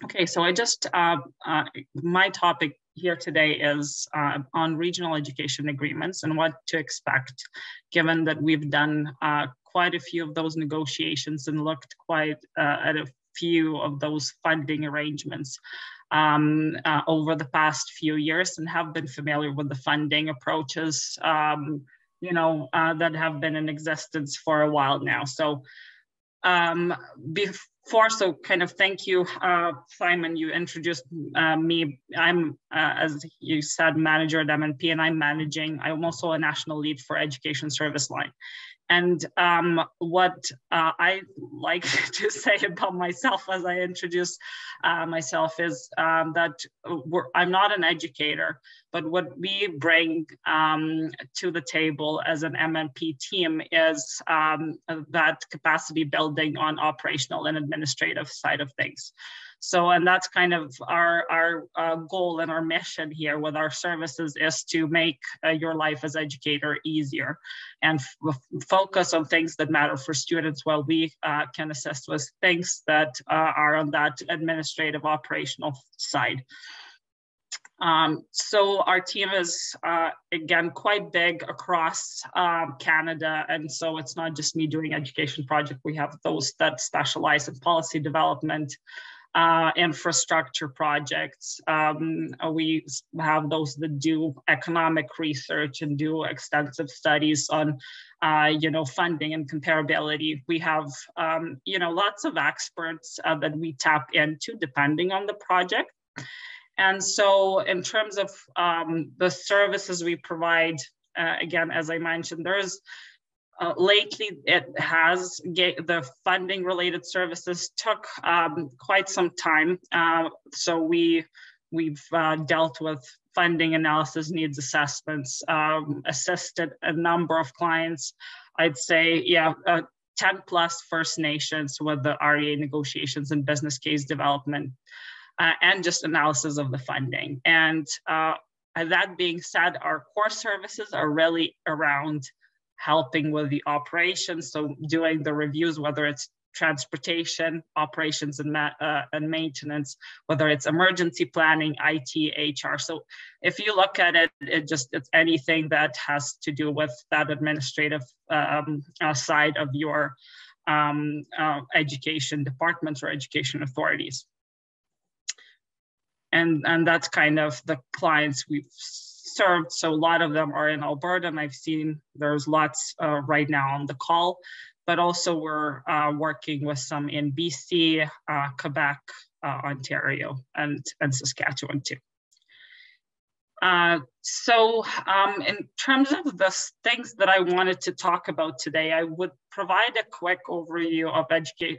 Okay, so my topic here today is on regional education agreements and what to expect, given that we've done quite a few of those negotiations and looked quite at a few of those funding arrangements over the past few years and have been familiar with the funding approaches, that have been in existence for a while now. So kind of thank you, Simon, you introduced me. I'm, as you said, manager at MNP, and I'm also a national lead for education service line. And what I like to say about myself as I introduce myself is that I'm not an educator, but what we bring to the table as an MNP team is that capacity building on operational and administrative side of things. So, and that's kind of our goal and our mission here with our services is to make your life as educator easier and focus on things that matter for students while we can assist with things that are on that administrative operational side. So our team is, again, quite big across Canada. And so it's not just me doing education project. We have those that specialize in policy development, infrastructure projects. We have those that do economic research and do extensive studies on, funding and comparability. We have, lots of experts that we tap into depending on the project. And so in terms of the services we provide, again, as I mentioned, there's lately, the funding related services took quite some time. So we've dealt with funding analysis, needs assessments, assisted a number of clients, I'd say, 10 plus First Nations with the REA negotiations and business case development, and just analysis of the funding. And that being said, our core services are really around helping with the operations, so doing the reviews, whether it's transportation, operations and maintenance, whether it's emergency planning, IT, HR. So if you look at it, it's anything that has to do with that administrative side of your education departments or education authorities. And that's kind of the clients we've served. So a lot of them are in Alberta, and I've seen there's lots right now on the call, but also we're working with some in BC, Quebec, Ontario, and Saskatchewan too. So in terms of the things that I wanted to talk about today, I would provide a quick overview of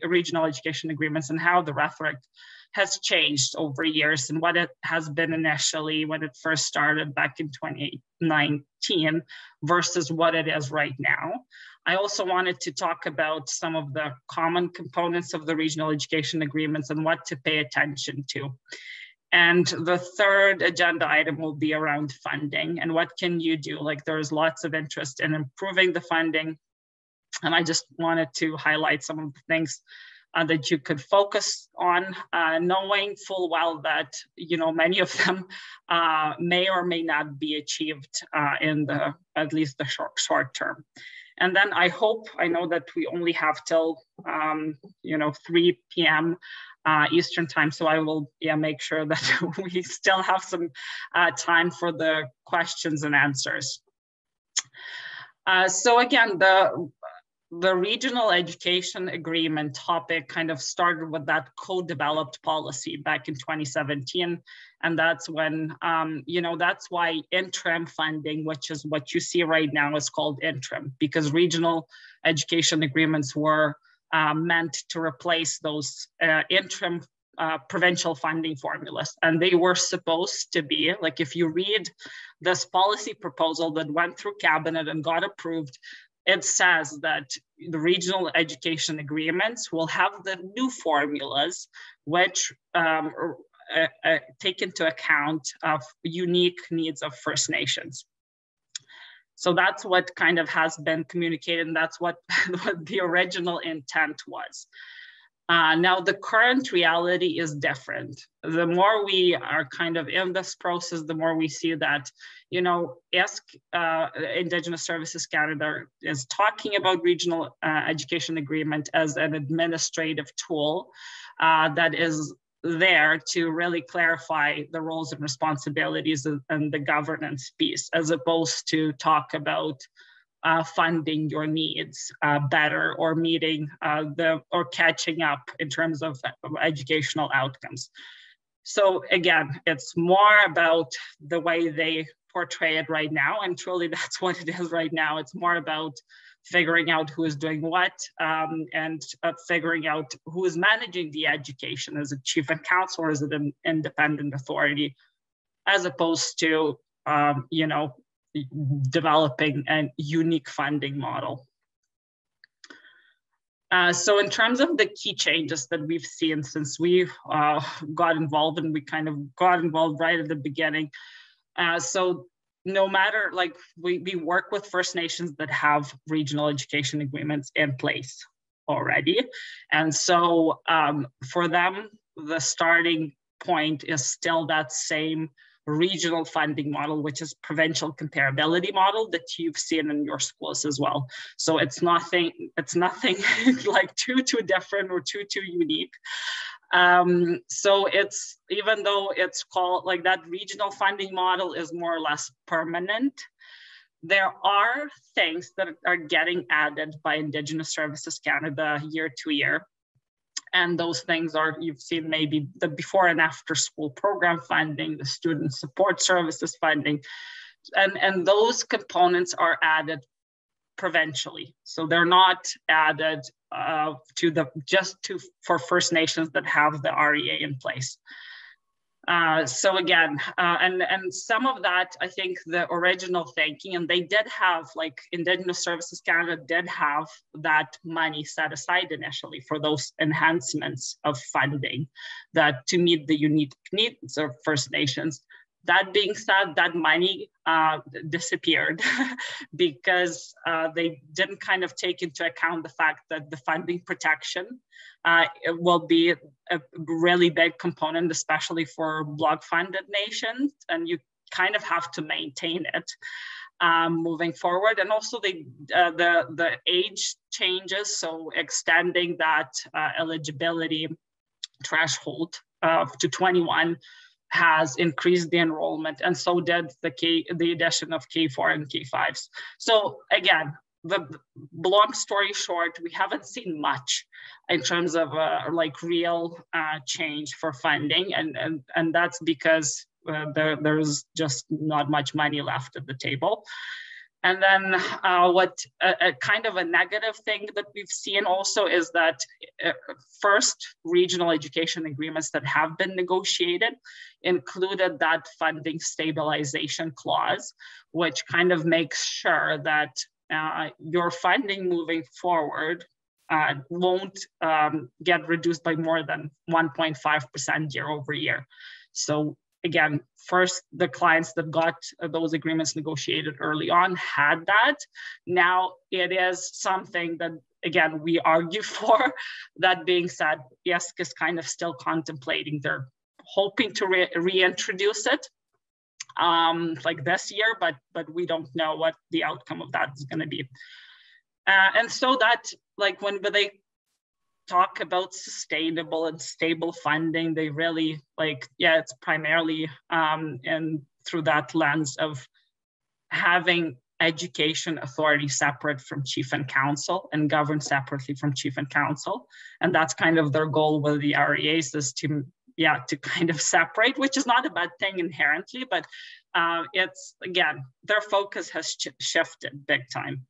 regional education agreements and how the rhetoric has changed over years and what it has been initially when it first started back in 2019 versus what it is right now. I also wanted to talk about some of the common components of the regional education agreements and what to pay attention to. And the third agenda item will be around funding and what can you do? Like there's lots of interest in improving the funding. And I just wanted to highlight some of the things that you could focus on, knowing full well that, many of them may or may not be achieved in at least the short term. And then I know that we only have till, 3 p.m. Eastern time. So I will make sure that we still have some time for the questions and answers. So again, the regional education agreement topic kind of started with that co-developed policy back in 2017. And that's when, that's why interim funding, which is what you see right now, is called interim, because regional education agreements were meant to replace those interim provincial funding formulas. And they were supposed to be, like if you read this policy proposal that went through cabinet and got approved, it says that the regional education agreements will have the new formulas, which take into account of unique needs of First Nations. So that's what kind of has been communicated, and that's what the original intent was. Now, the current reality is different. The more we are kind of in this process, the more we see that, you know, Indigenous Services Canada is talking about regional education agreement as an administrative tool that is there to really clarify the roles and responsibilities and the governance piece, as opposed to talk about funding your needs better, or meeting or catching up in terms of educational outcomes. So again, it's more about the way they portray it right now, and truly that's what it is right now. It's more about figuring out who is doing what, and figuring out who is managing the education. Is it chief and council, or is it an independent authority, as opposed to you know, developing a unique funding model. So in terms of the key changes that we've seen since we got involved, and we kind of got involved right at the beginning. So no matter, like, we work with First Nations that have regional education agreements in place already. And so for them, the starting point is still that same regional funding model, which is provincial comparability model that you've seen in your schools as well. So it's nothing like too different or too unique. So it's, even though it's called like that, regional funding model is more or less permanent, there are things that are getting added by Indigenous Services Canada year to year. And those things are, you've seen maybe the before and after school program funding, the student support services funding, and those components are added provincially. So they're not added for First Nations that have the REA in place. So again, and some of that, I think the original thinking, and they did have, like, Indigenous Services Canada did have that money set aside initially for those enhancements of funding that to meet the unique needs of First Nations. That being said, that money disappeared because they didn't kind of take into account the fact that the funding protection it will be a really big component, especially for block-funded nations, and you kind of have to maintain it moving forward. And also the age changes, so extending that eligibility threshold to 21 has increased the enrollment, and so did the addition of K4 and K5s. So again, the long story short, we haven't seen much in terms of like real change for funding, and that's because there's just not much money left at the table. And then what a kind of a negative thing that we've seen also is that first regional education agreements that have been negotiated included that funding stabilization clause, which kind of makes sure that your funding moving forward won't get reduced by more than 1.5% year over year. So again, first, the clients that got those agreements negotiated early on had that. Now it is something that, again, we argue for. That being said, ISK is kind of still contemplating. They're hoping to reintroduce it like this year, but we don't know what the outcome of that is going to be. And so that, like, when they talk about sustainable and stable funding, they really, like, yeah, it's primarily and through that lens of having education authority separate from chief and council and governed separately from chief and council. And that's kind of their goal with the REAs, is to kind of separate, which is not a bad thing inherently, but it's, again, their focus has shifted big time.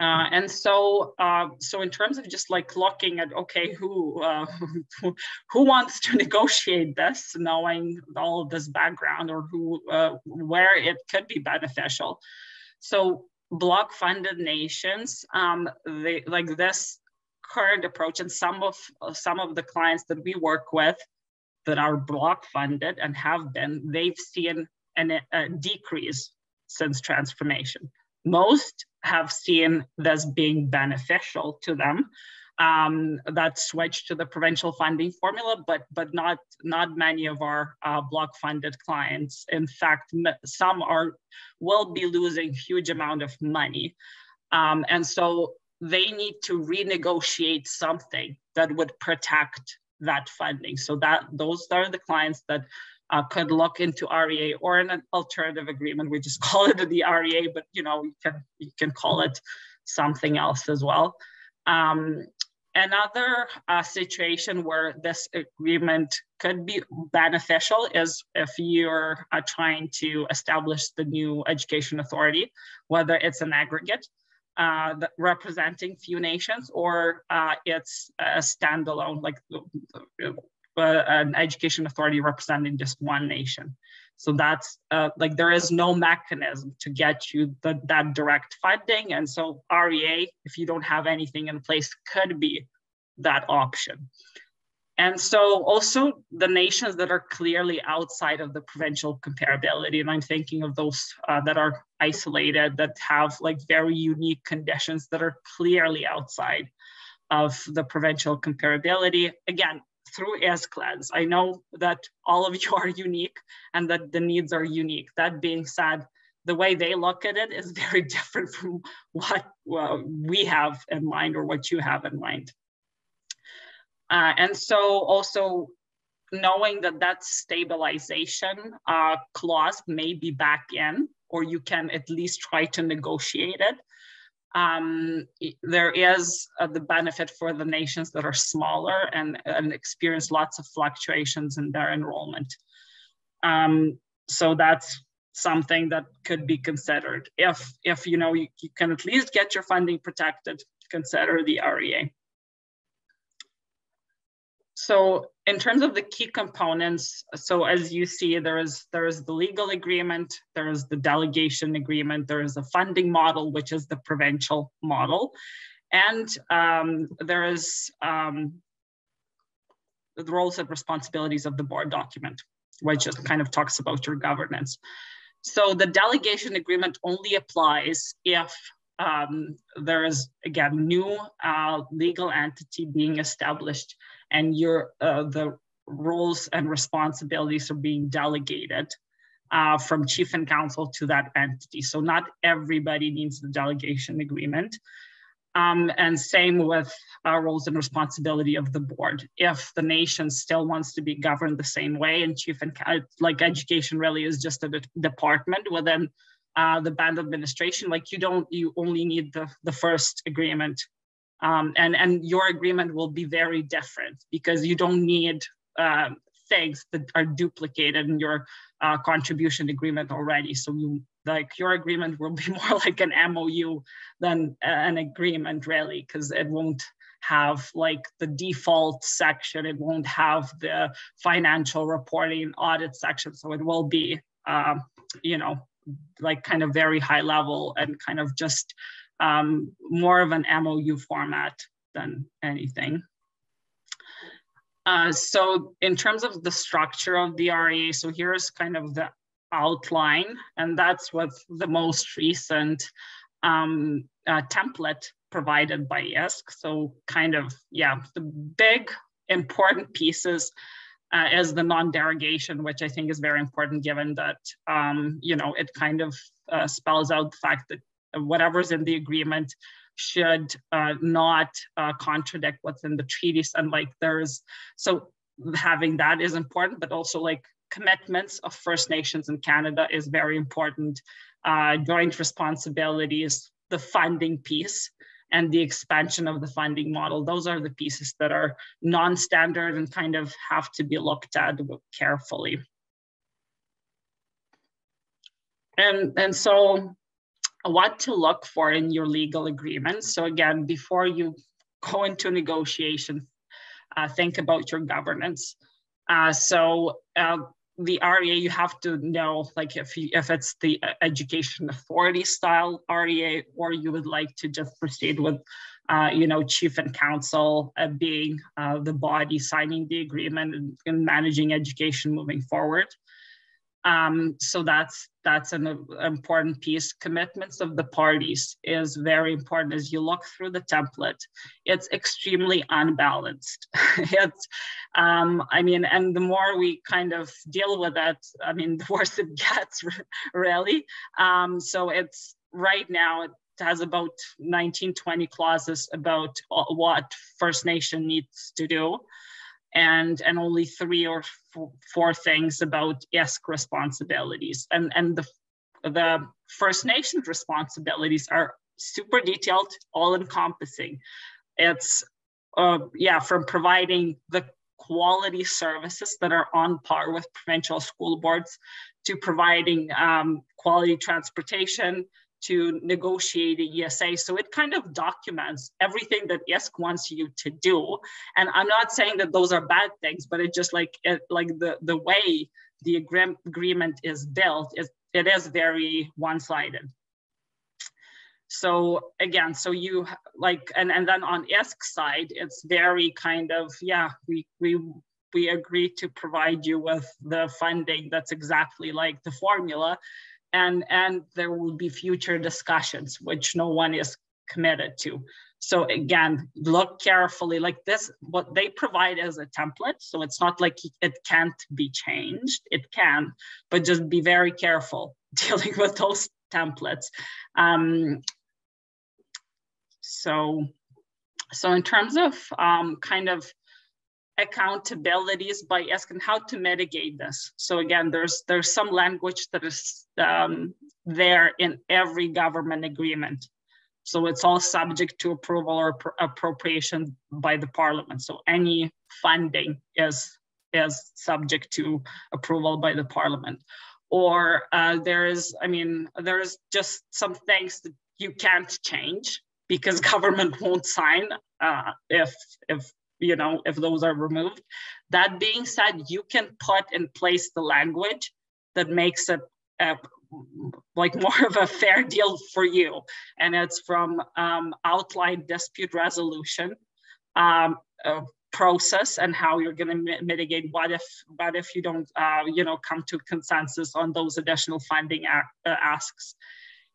And so in terms of just like looking at, okay, who wants to negotiate this, knowing all of this background, or where it could be beneficial. So block funded nations, they like this current approach, and some of the clients that we work with that are block funded and have been, they've seen a decrease since transformation. Most have seen this being beneficial to them that switched to the provincial funding formula, but not many of our block funded clients. In fact, some will be losing huge amount of money. And so they need to renegotiate something that would protect that funding. So those are the clients that could look into REA or an alternative agreement. We just call it the REA, but you can call it something else as well. Another situation where this agreement could be beneficial is if you're trying to establish the new education authority, whether it's an aggregate representing few nations, or it's a standalone, like an education authority representing just one nation. So that's like there is no mechanism to get you that direct funding. And so REA, if you don't have anything in place, could be that option. And so also the nations that are clearly outside of the provincial comparability, and I'm thinking of those that are isolated, that have like very unique conditions that are clearly outside of the provincial comparability. Again, through ISCLEDs, I know that all of you are unique and that the needs are unique. That being said, the way they look at it is very different from what we have in mind or what you have in mind. And so also knowing that stabilization clause may be back in, or you can at least try to negotiate it. There is the benefit for the nations that are smaller and experience lots of fluctuations in their enrollment. So that's something that could be considered. If you can at least get your funding protected, consider the REA. So in terms of the key components, so as you see, there is the legal agreement, there is the delegation agreement, there is a funding model, which is the provincial model, and there is the roles and responsibilities of the board document, which just kind of talks about your governance. So the delegation agreement only applies if there is, again, new legal entity being established and the roles and responsibilities are being delegated from chief and council to that entity. So not everybody needs the delegation agreement. And same with roles and responsibility of the board. If the nation still wants to be governed the same way, and chief and like education really is just a department within the band administration, like you only need the first agreement. And your agreement will be very different because you don't need things that are duplicated in your contribution agreement already. So your agreement will be more like an MOU than an agreement, really, because it won't have like the default section. It won't have the financial reporting audit section. So it will be, like kind of very high level and kind of just more of an MOU format than anything. So in terms of the structure of the REA, so here's kind of the outline, and that's what the most recent template provided by ISC. So kind of, the big important pieces is the non-derogation, which I think is very important given that, it kind of spells out the fact that whatever's in the agreement should not contradict what's in the treaties. And so having that is important, but also like commitments of First Nations in Canada is very important. Joint responsibilities, the funding piece, and the expansion of the funding model. Those are the pieces that are non-standard and kind of have to be looked at carefully. And so what to look for in your legal agreement. So again, before you go into negotiation, think about your governance. The REA, you have to know, like if it's the education authority style REA, or you would like to just proceed with, chief and council being the body signing the agreement and managing education moving forward. So that's an important piece. Commitments of the parties is very important. As you look through the template, it's extremely unbalanced. It's, I mean, and the more we kind of deal with it, I mean, the worse it gets, really. So it's right now, it has about 19, 20 clauses about what First Nation needs to do, and only 3 or 4 things about ISK responsibilities. And the First Nations responsibilities are super detailed, all encompassing. It's, from providing the quality services that are on par with provincial school boards, to providing quality transportation, to negotiate a ESA. So it kind of documents everything that ISK wants you to do. And I'm not saying that those are bad things, but it just like the way the agreement is built, it is very one-sided. So again, so you like, and then on ISK side, it's very kind of, yeah, we agree to provide you with the funding that's exactly like the formula. And there will be future discussions, which no one is committed to. So again, look carefully, like this, what they provide as a template. So it's not like it can't be changed, it can, but just be very careful dealing with those templates. So in terms of kind of accountabilities by ISK and how to mitigate this. So again, there's some language that is there in every government agreement. So it's all subject to approval or appropriation by the Parliament. So any funding is subject to approval by the Parliament. Or there is just some things that you can't change because government won't sign if those are removed. That being said, you can put in place the language that makes it like more of a fair deal for you. And it's from outline dispute resolution process and how you're going to mitigate what if you don't come to consensus on those additional funding asks.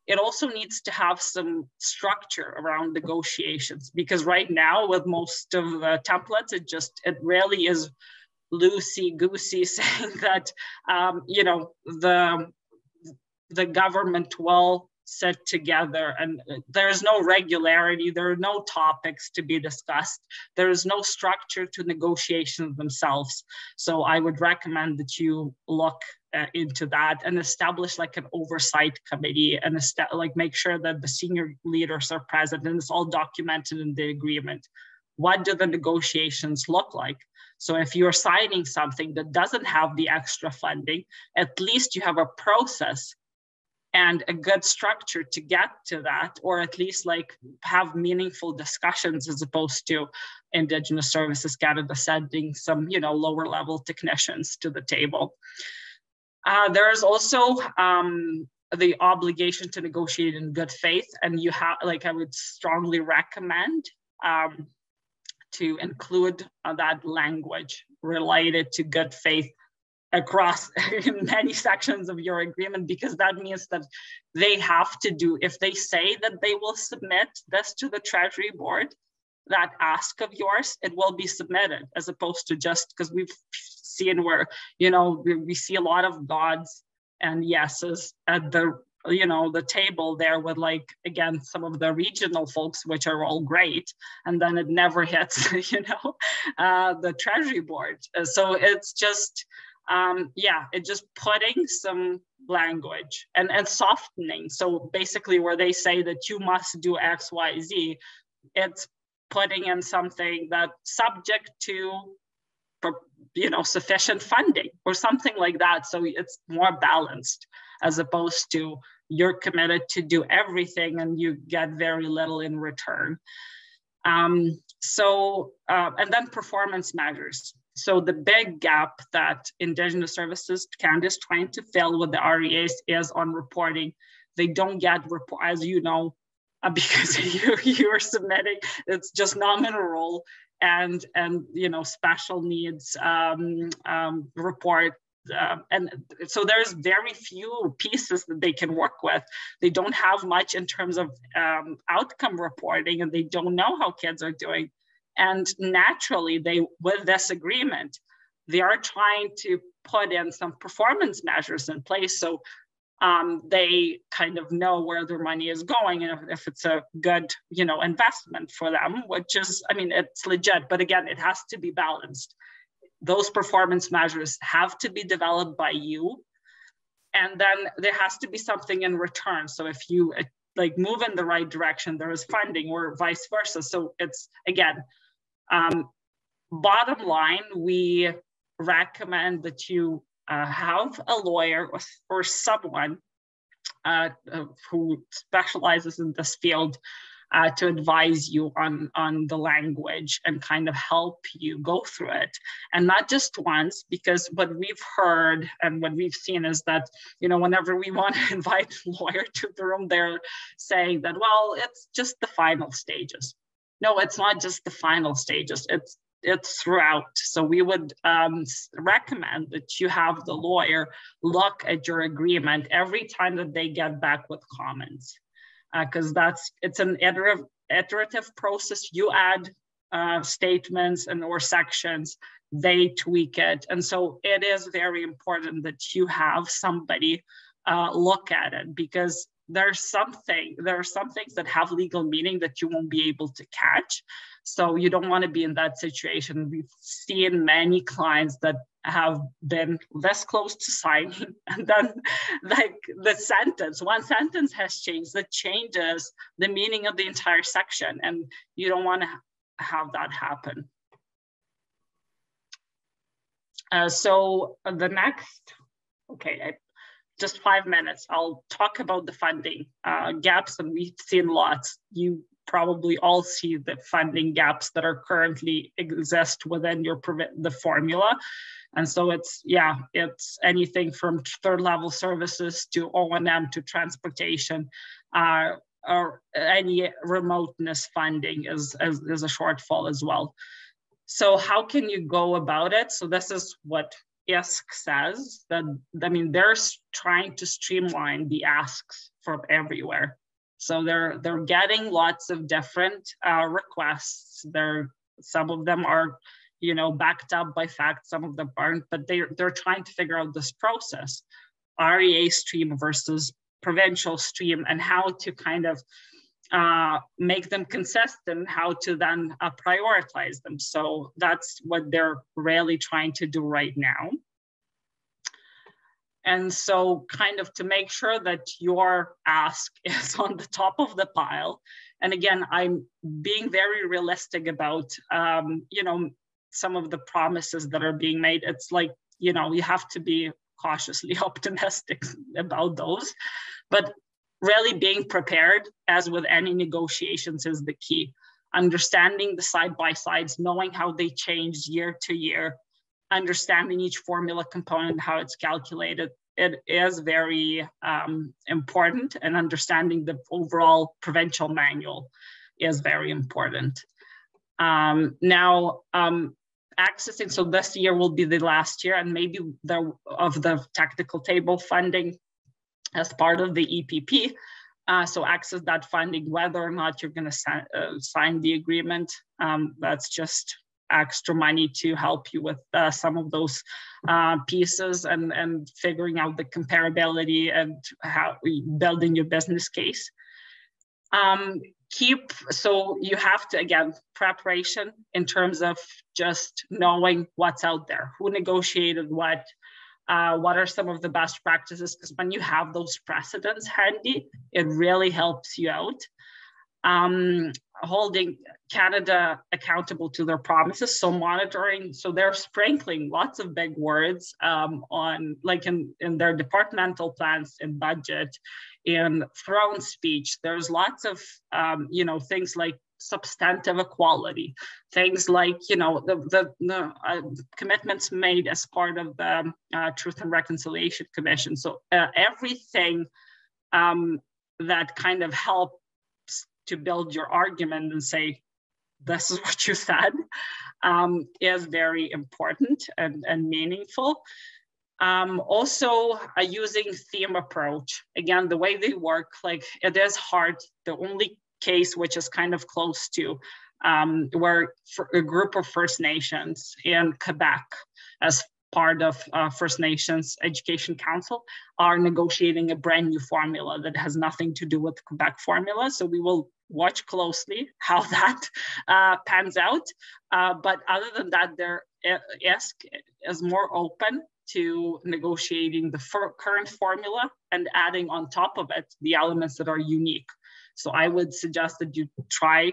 It also needs to have some structure around negotiations, because right now with most of the templates, it really is loosey-goosey saying that, the government will sit together and there's no regularity, there are no topics to be discussed, there is no structure to negotiations themselves. So I would recommend that you look into that and establish like an oversight committee and make sure that the senior leaders are present and it's all documented in the agreement. What do the negotiations look like? So if you're signing something that doesn't have the extra funding, at least you have a process and a good structure to get to that, or at least like have meaningful discussions, as opposed to Indigenous Services Canada sending some, lower level technicians to the table. There is also the obligation to negotiate in good faith, and you have, I would strongly recommend to include that language related to good faith across many sections of your agreement, because that means that they have to do, if they say that they will submit this to the Treasury Board, that ask of yours, it will be submitted, as opposed to just, because we've seen where, we see a lot of nods and yeses at the table there with again, some of the regional folks, which are all great, and then it never hits, the Treasury Board. So it's just, it's just putting some language and softening. So basically where they say that you must do X, Y, Z, it's putting in something that's subject to, sufficient funding or something like that. So it's more balanced, as opposed to you're committed to do everything and you get very little in return. And then performance measures. So the big gap that Indigenous Services Canada is trying to fill with the REAs is on reporting. They don't get report, as you know, because you are submitting, it's just nominal role and special needs report and so there's very few pieces that they can work with. They don't have much in terms of outcome reporting, and they don't know how kids are doing. And naturally, with this agreement, they are trying to put in some performance measures in place, so they kind of know where their money is going, and if it's a good, investment for them, which is, it's legit, but again, it has to be balanced. Those performance measures have to be developed by you, and then there has to be something in return. So if you move in the right direction, there is funding, or vice versa. So it's, again, bottom line, we recommend that you have a lawyer or someone who specializes in this field to advise you on the language and kind of help you go through it. And not just once, because what we've heard and what we've seen is that, whenever we want to invite a lawyer to the room, they're saying that, well, it's just the final stages. No, it's not just the final stages. It's throughout. So we would recommend that you have the lawyer look at your agreement every time that they get back with comments, because it's an iterative process. You add statements or sections, they tweak it. And so it is very important that you have somebody look at it, because there are some things that have legal meaning that you won't be able to catch. So you don't want to be in that situation. We've seen many clients that have been this close to signing, and then one sentence has changed that changes the meaning of the entire section, and you don't want to have that happen. So the next, just 5 minutes, I'll talk about the funding gaps, and we've seen lots. You probably all see the funding gaps that are currently exist within the formula. And so it's anything from third level services to O&M to transportation, or any remoteness funding is a shortfall as well. So how can you go about it? So this is what ISC says, that, they're trying to streamline the asks from everywhere. So they're getting lots of different requests. Some of them are, backed up by fact, some of them aren't, but they're trying to figure out this process, REA stream versus provincial stream, and how to kind of make them consistent, how to then prioritize them. So that's what they're really trying to do right now. And so kind of to make sure that your ask is on the top of the pile. And again, I'm being very realistic about, some of the promises that are being made. It's like, you have to be cautiously optimistic about those, but really being prepared, as with any negotiations, is the key. Understanding the side-by-sides, knowing how they change year to year, understanding each formula component, how it's calculated, it is very important, and understanding the overall provincial manual is very important. Accessing, so this year will be the last year, and maybe of the technical table funding as part of the EPP. So access that funding, whether or not you're going to sign the agreement. That's just extra money to help you with some of those pieces and figuring out the comparability and how building your business case. So you have to, again, preparation in terms of just knowing what's out there, who negotiated what are some of the best practices, because when you have those precedents handy, it really helps you out. Holding Canada accountable to their promises, so monitoring, so they're sprinkling lots of big words on, like in their departmental plans, in budget, in throne speech. There's lots of things like substantive equality, things like the commitments made as part of the Truth and Reconciliation Commission. So everything that kind of helps to build your argument and say, this is what you said, is very important and meaningful. Also using theme approach. Again, the way they work, like it is hard. The only case which is kind of close to where a group of First Nations in Quebec, as part of First Nations Education Council, are negotiating a brand new formula that has nothing to do with Quebec formula. So we will watch closely how that pans out. But other than that, their ESC is more open to negotiating the current formula and adding on top of it the elements that are unique. So I would suggest that you try,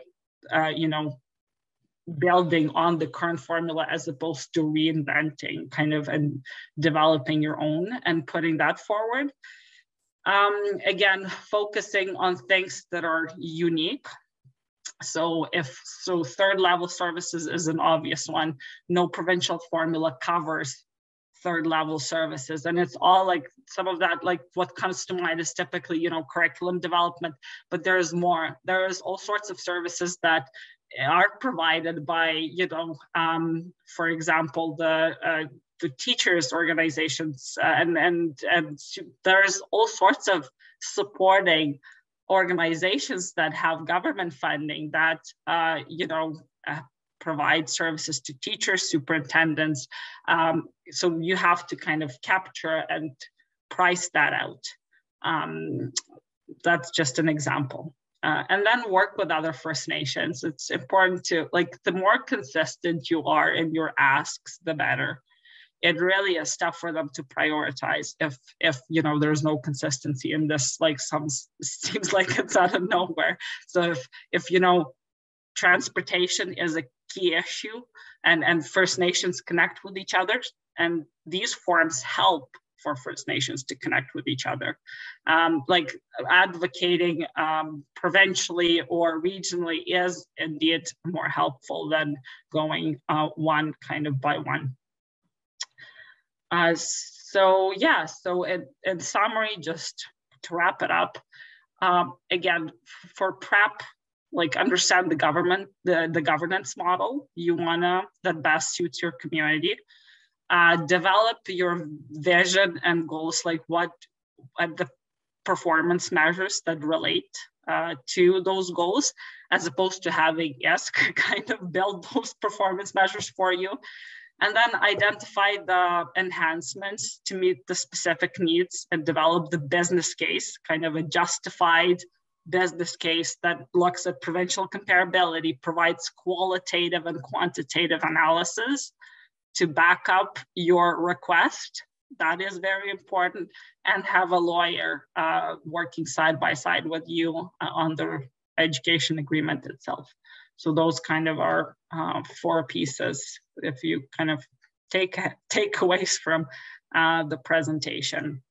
building on the current formula as opposed to reinventing kind of and developing your own and putting that forward. Again, focusing on things that are unique. So third level services is an obvious one. No provincial formula covers third level services. And it's all like some of that, like what comes to mind is typically, curriculum development, but there's more. There's all sorts of services that are provided by, for example, the teachers organizations, and there's all sorts of supporting organizations that have government funding that, provide services to teachers, superintendents. So you have to kind of capture and price that out. That's just an example. And then work with other First Nations. It's important to, the more consistent you are in your asks, the better. It really is tough for them to prioritize if there's no consistency in this, seems like it's out of nowhere. So if transportation is a key issue and First Nations connect with each other, and these forums help for First Nations to connect with each other. Advocating provincially or regionally is indeed more helpful than going one kind of by one. So in summary, just to wrap it up, again, for prep, understand the government, the governance model that best suits your community. Develop your vision and goals, what the performance measures that relate to those goals, as opposed to having ESC kind of build those performance measures for you. And then identify the enhancements to meet the specific needs and develop the business case, kind of a justified business case that looks at provincial comparability, provides qualitative and quantitative analysis to back up your request. That is very important, and have a lawyer working side by side with you on the education agreement itself. So those kind of are 4 pieces if you kind of take takeaways from the presentation.